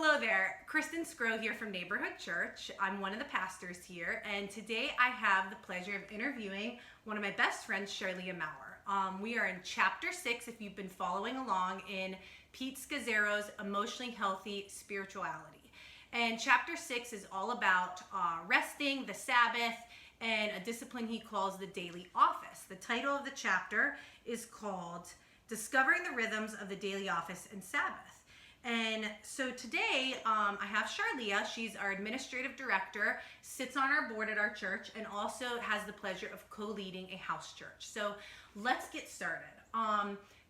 Hello there, Kristin Sgro here from Neighborhood Church. I'm one of the pastors here, and today I have the pleasure of interviewing one of my best friends, Sharlia Maurer. We are in chapter 6, if you've been following along, in Pete Scazzero's Emotionally Healthy Spirituality. And chapter 6 is all about resting, the Sabbath, and a discipline he calls the daily office. The title of the chapter is called Discovering the Rhythms of the Daily Office and Sabbath. And so today I have Sharlia. She's our administrative director, sits on our board at our church, and also has the pleasure of co-leading a house church. So let's get started.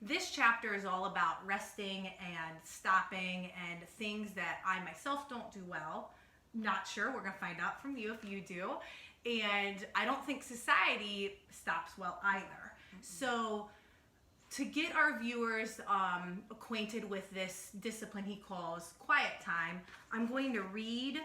This chapter is all about resting and stopping and things that I myself don't do well. Not sure. We're going to find out from you if you do. And I don't think society stops well either. Mm-hmm. So to get our viewers acquainted with this discipline he calls quiet time, I'm going to read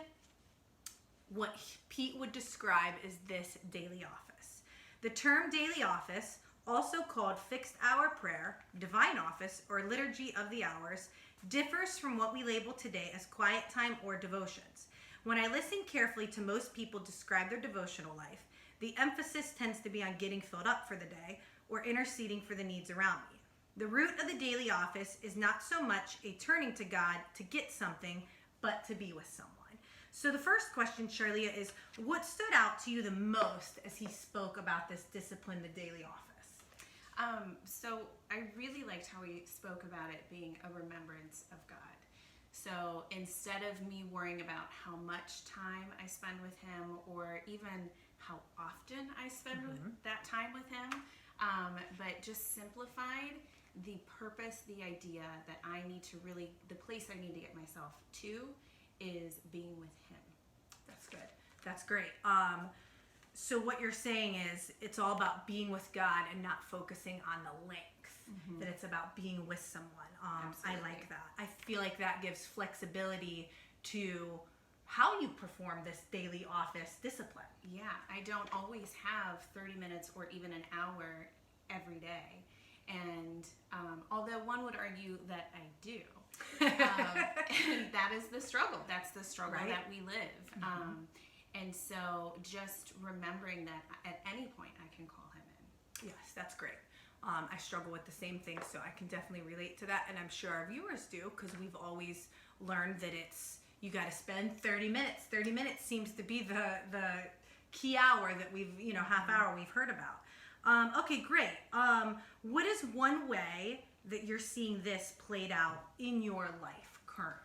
what Pete would describe as this daily office. The term daily office, also called fixed hour prayer, divine office, or liturgy of the hours, differs from what we label today as quiet time or devotions. When I listen carefully to most people describe their devotional life, the emphasis tends to be on getting filled up for the day or interceding for the needs around me. The root of the daily office is not so much a turning to God to get something, but to be with someone. So the first question, Sharlia, is what stood out to you the most as he spoke about this discipline, the daily office? So I really liked how he spoke about it being a remembrance of God. So instead of me worrying about how much time I spend with him or even how often I spend that time with him, but just simplified the purpose, the idea that I need to really, the place I need to get myself to is being with him. That's good. That's great. So what you're saying is it's all about being with God and not focusing on the length, that it's about being with someone. I like that. I feel like that gives flexibility to how you perform this daily office discipline. Yeah, I don't always have 30 minutes or even an hour every day. And although one would argue that I do, and that is the struggle. That's the struggle that we live. And so just remembering that at any point I can call him in. Yes, that's great. I struggle with the same thing, so I can definitely relate to that, and I'm sure our viewers do, because we've always learned that you got to spend 30 minutes. 30 minutes seems to be the key hour that we've, half hour we've heard about. Okay, great. What is one way that you're seeing this played out in your life currently?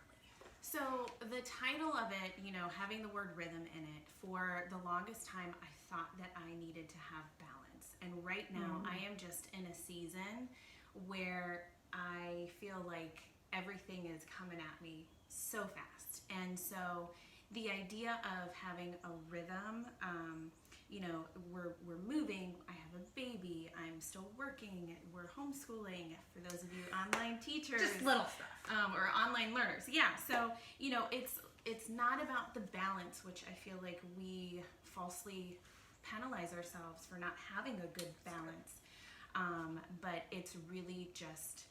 So the title of it, having the word rhythm in it, for the longest time I thought that I needed to have balance. And right now I am just in a season where I feel like everything is coming at me so fast. And so the idea of having a rhythm, we're moving, I have a baby, I'm still working, we're homeschooling, for those of you online teachers. Just little stuff. Or online learners. Yeah, so, it's not about the balance, which I feel like we falsely penalize ourselves for not having a good balance. But it's really just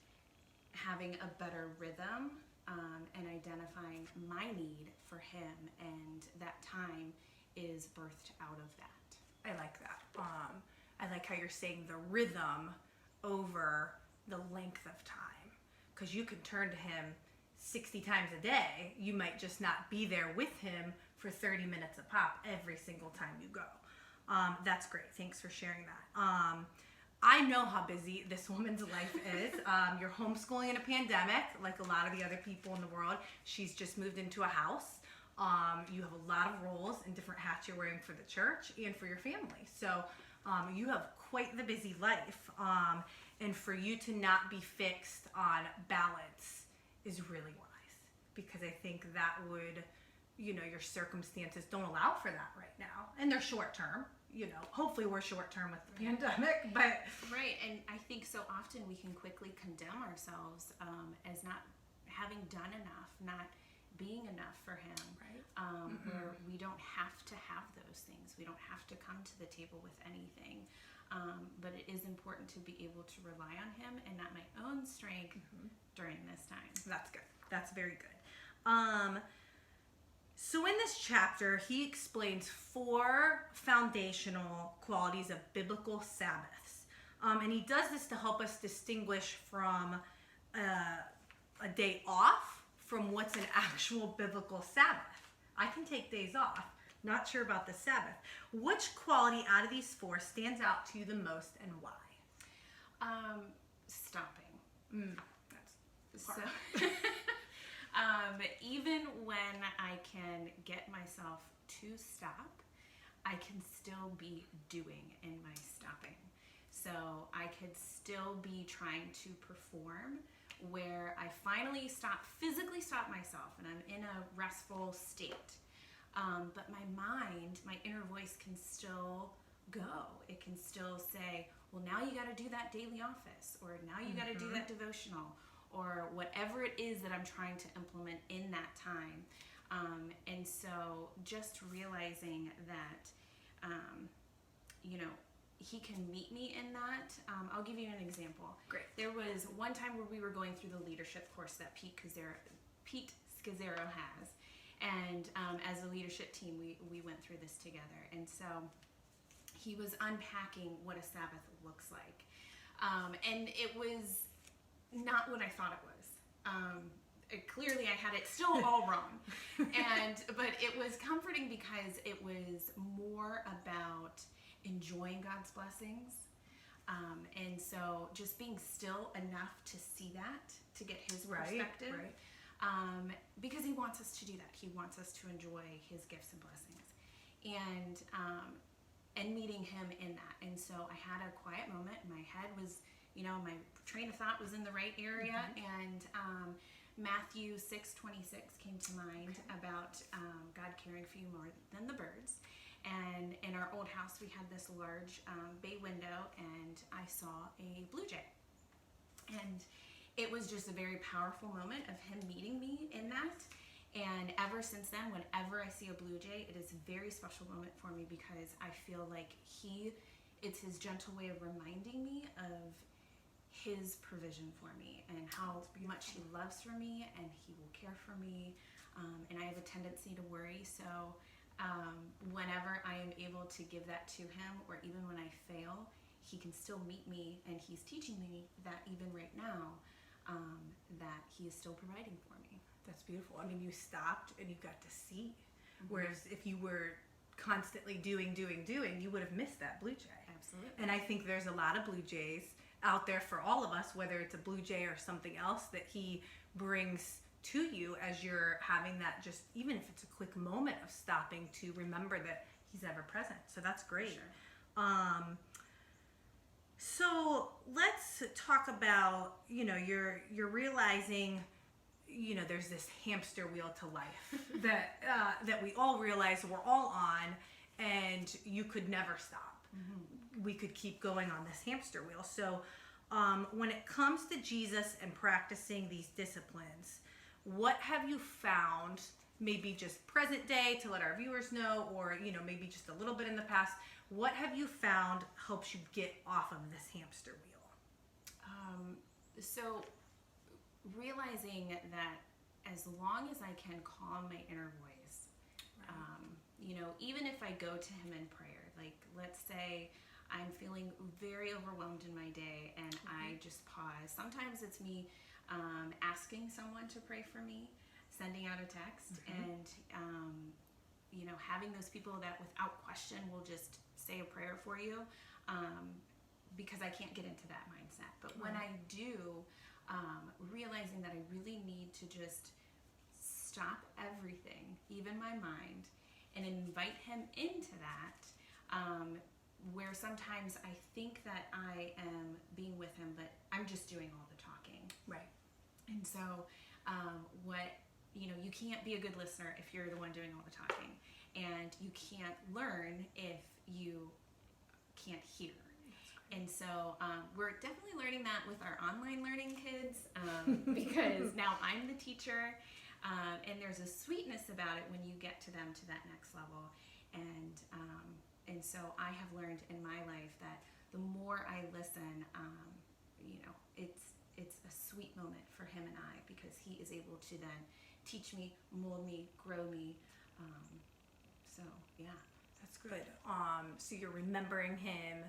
having a better rhythm and identifying my need for him, and that time is birthed out of that. I like that. I like how you're saying the rhythm over the length of time, because you can turn to him 60 times a day. You might just not be there with him for 30 minutes a pop every single time you go. That's great. Thanks for sharing that. I know how busy this woman's life is. You're homeschooling in a pandemic, like a lot of the other people in the world. She's just moved into a house. You have a lot of roles and different hats you're wearing for the church and for your family. So you have quite the busy life. And for you to not be fixed on balance is really wise, because I think that would, your circumstances don't allow for that right now. And they're short term. Hopefully we're short term with the pandemic, but... Right, and I think so often we can quickly condemn ourselves as not having done enough, not being enough for him, right? Where we don't have to have those things. We don't have to come to the table with anything. But it is important to be able to rely on him and not my own strength during this time. That's good. That's very good. So in this chapter, he explains 4 foundational qualities of biblical Sabbaths. And he does this to help us distinguish from a day off from what's an actual biblical Sabbath. I can take days off. Not sure about the Sabbath. Which quality out of these 4 stands out to you the most, and why? Stopping. That's So, hard. even when I can get myself to stop, I can still be doing in my stopping. So I could still be trying to perform where I finally physically stop myself, and I'm in a restful state. But my mind, my inner voice can still go. It can still say, well, now you got to do that daily office, or now you got to do that devotional, or whatever it is that I'm trying to implement in that time. And so just realizing that, he can meet me in that. I'll give you an example. Great. There was one time where we were going through the leadership course that Pete Sgro has. And as a leadership team, we went through this together. And so he was unpacking what a Sabbath looks like. And it was not what I thought it was. Clearly I had it still all wrong. But it was comforting because it was more about enjoying God's blessings. And so just being still enough to see that, to get his perspective. Right. Because he wants us to do that. He wants us to enjoy his gifts and blessings. And meeting him in that. And so I had a quiet moment. My head was, my train of thought was in the right area. And Matthew 6:26 came to mind about God caring for you more than the birds. And in our old house, we had this large bay window, and I saw a blue jay. And it was just a very powerful moment of him meeting me in that. And ever since then, whenever I see a blue jay, it is a very special moment for me because I feel like it's his gentle way of reminding me of his provision for me and how much he loves for me and he will care for me. And I have a tendency to worry. So whenever I am able to give that to him, or even when I fail, he can still meet me, and he's teaching me that even right now, that he is still providing for me. That's beautiful. I mean, you stopped and you got to see. Whereas if you were constantly doing, you would have missed that blue jay. Absolutely. And I think there's a lot of blue jays out there for all of us, whether it's a blue jay or something else that he brings to you as you're having that, just even if it's a quick moment of stopping to remember that he's ever present. So that's great. Sure. So let's talk about, you're realizing, there's this hamster wheel to life that we all realize we're all on, and you could never stop. We could keep going on this hamster wheel. So when it comes to Jesus and practicing these disciplines, what have you found, maybe just present day to let our viewers know, or maybe just a little bit in the past, what have you found helps you get off of this hamster wheel? So realizing that as long as I can calm my inner voice, even if I go to him in prayer, like let's say I'm feeling very overwhelmed in my day and I just pause. Sometimes it's me asking someone to pray for me, sending out a text, and having those people that without question will just say a prayer for you, because I can't get into that mindset. But when I do, realizing that I really need to just stop everything, even my mind, and invite him into that, where sometimes I think that I am being with him, but I'm just doing all the talking. Right. And so you can't be a good listener if you're the one doing all the talking, and you can't learn if you can't hear. And so we're definitely learning that with our online learning kids, because now I'm the teacher, and there's a sweetness about it when you get to them to that next level. And so I have learned in my life that the more I listen, it's a sweet moment for him and I, because he is able to then teach me, mold me, grow me. So yeah. That's good. So you're remembering him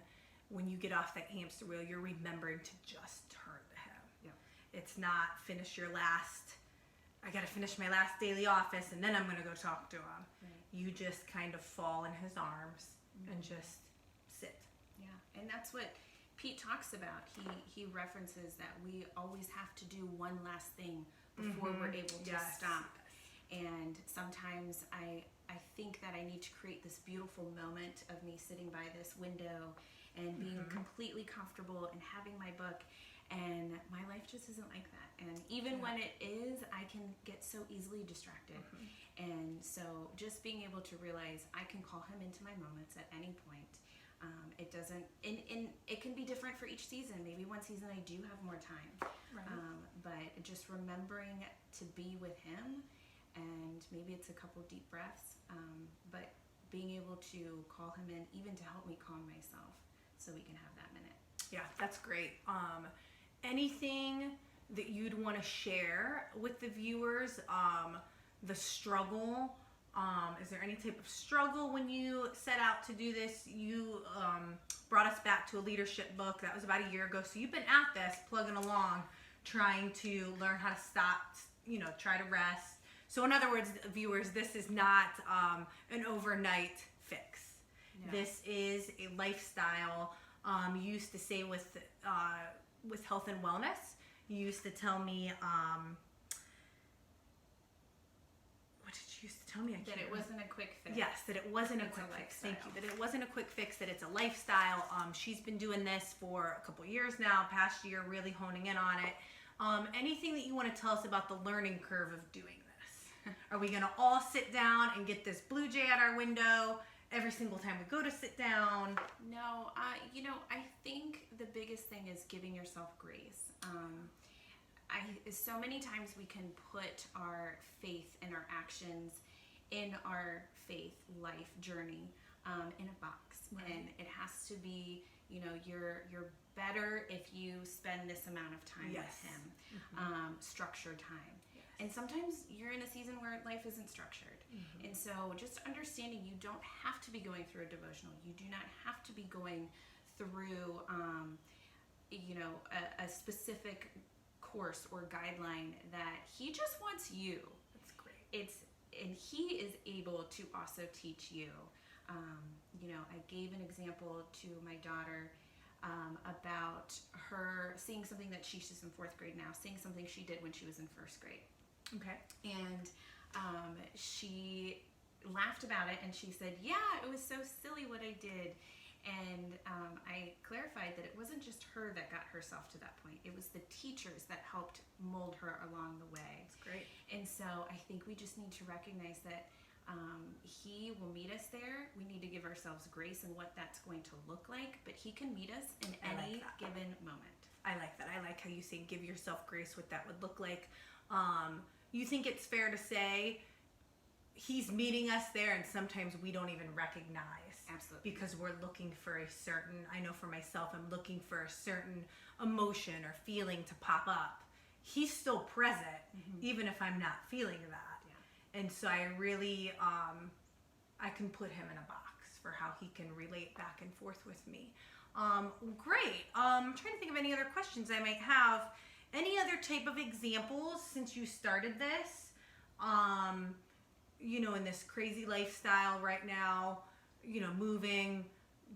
when you get off that hamster wheel. You're remembering to just turn to him. Yeah. It's not I got to finish my last daily office and then I'm going to go talk to him. Right. You just kind of fall in his arms and just sit. Yeah, and that's what Pete talks about. He references that we always have to do one last thing before we're able to stop. And sometimes I think that I need to create this beautiful moment of me sitting by this window and being completely comfortable and having my book. And my life just isn't like that. And even when it is, I can get so easily distracted. And so just being able to realize I can call him into my moments at any point. It doesn't, and it can be different for each season. Maybe one season I do have more time. Right. But just remembering to be with him, and maybe it's a couple deep breaths, but being able to call him in even to help me calm myself so we can have that minute. Yeah, that's great. Anything that you'd want to share with the viewers? The struggle. Is there any type of struggle when you set out to do this? You brought us back to a leadership book that was about a year ago. So you've been at this, plugging along, trying to learn how to stop, try to rest. So in other words, viewers, this is not an overnight fix. No. This is a lifestyle. You used to say with health and wellness, you used to tell me, what did you used to tell me? That it wasn't a quick fix. Yes, that it wasn't a quick fix. Thank you. That it wasn't a quick fix, that it's a lifestyle. She's been doing this for a couple years now, past year, really honing in on it. Anything that you want to tell us about the learning curve of doing this? Are we going to all sit down and get this blue jay at our window every single time we go to sit down? No, I think the biggest thing is giving yourself grace. So many times we can put our faith and our actions in our faith life journey in a box. Right. And it has to be, you're better if you spend this amount of time with him, structured time. Yes. And sometimes you're in a season where life isn't structured. And so just understanding you don't have to be going through a devotional. You do not have to be going through, a specific course or guideline. That he just wants you. That's great. And he is able to also teach you. I gave an example to my daughter about her seeing something that she's in 4th grade now, seeing something she did when she was in 1st grade. Okay. And she laughed about it, and she said, "Yeah, it was so silly what I did." And I clarified that it wasn't just her that got herself to that point. It was the teachers that helped mold her along the way. That's great. And so I think we just need to recognize that he will meet us there. We need to give ourselves grace in what that's going to look like, but he can meet us in any given moment. I like that. I like how you say give yourself grace, what that would look like. You think it's fair to say he's meeting us there, and sometimes we don't even recognize. Absolutely. Because we're looking for a certain, I know for myself, I'm looking for a certain emotion or feeling to pop up. He's still present, even if I'm not feeling that. Yeah. And so I really, I can put him in a box for how he can relate back and forth with me. Great. I'm trying to think of any other questions I might have. Any other type of examples since you started this? In this crazy lifestyle right now, moving,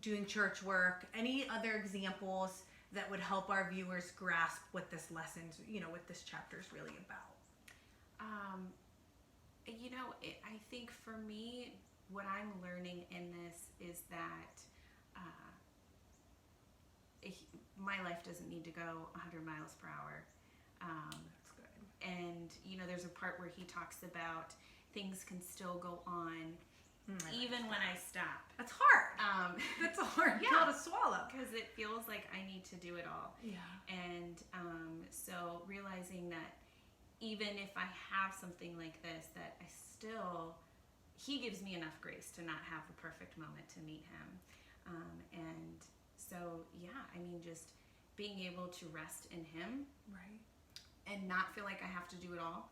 doing church work, any other examples that would help our viewers grasp what this lesson, what this chapter is really about? I think for me, what I'm learning in this is that my life doesn't need to go 100 miles per hour. That's good. And, there's a part where he talks about things can still go on even when I stop. That's hard. That's a hard pill to swallow. Because it feels like I need to do it all. Yeah. And so realizing that even if I have something like this, that he gives me enough grace to not have the perfect moment to meet him. And so, just being able to rest in him. Right. And not feel like I have to do it all.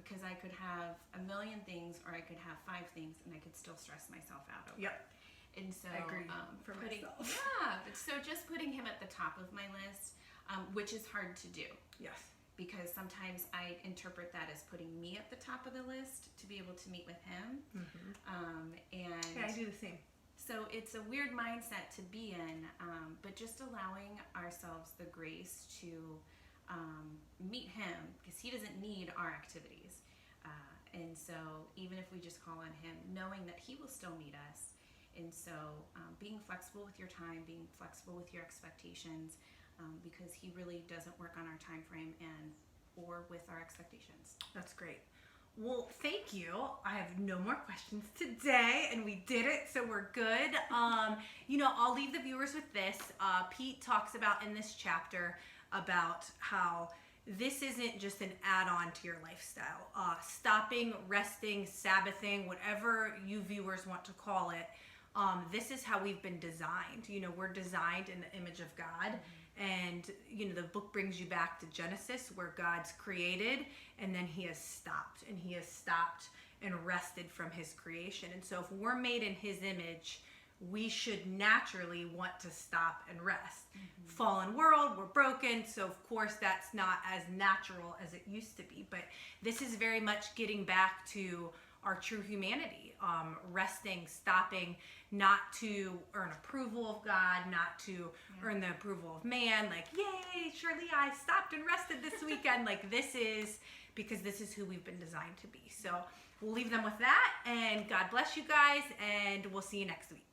because I could have a million things, or I could have 5 things, and I could still stress myself out over Yep. it. And so, I agree for myself. yeah, so just putting him at the top of my list, which is hard to do. Yes. Because sometimes I interpret that as putting me at the top of the list to be able to meet with him. And Yeah, I do the same. so it's a weird mindset to be in, but just allowing ourselves the grace to meet him, because he doesn't need our activities. And so even if we just call on him, knowing that he will still meet us. And so being flexible with your time, being flexible with your expectations, because he really doesn't work on our time frame or with our expectations. That's great. Well, thank you. I have no more questions today, and we did it, so we're good. I'll leave the viewers with this. Pete talks about in this chapter about how this isn't just an add-on to your lifestyle. Stopping, resting, Sabbathing, whatever you viewers want to call it, this is how we've been designed. We're designed in the image of God. And, the book brings you back to Genesis, where God's created, and then he has stopped. And he has stopped and rested from his creation. And so if we're made in his image, we should naturally want to stop and rest. Fallen world, we're broken, so of course that's not as natural as it used to be. But this is very much getting back to our true humanity, resting, stopping, not to earn approval of God, not to earn the approval of man, like, yay, Sharlia, I stopped and rested this weekend. Like, this is because this is who we've been designed to be. So we'll leave them with that, and God bless you guys, and we'll see you next week.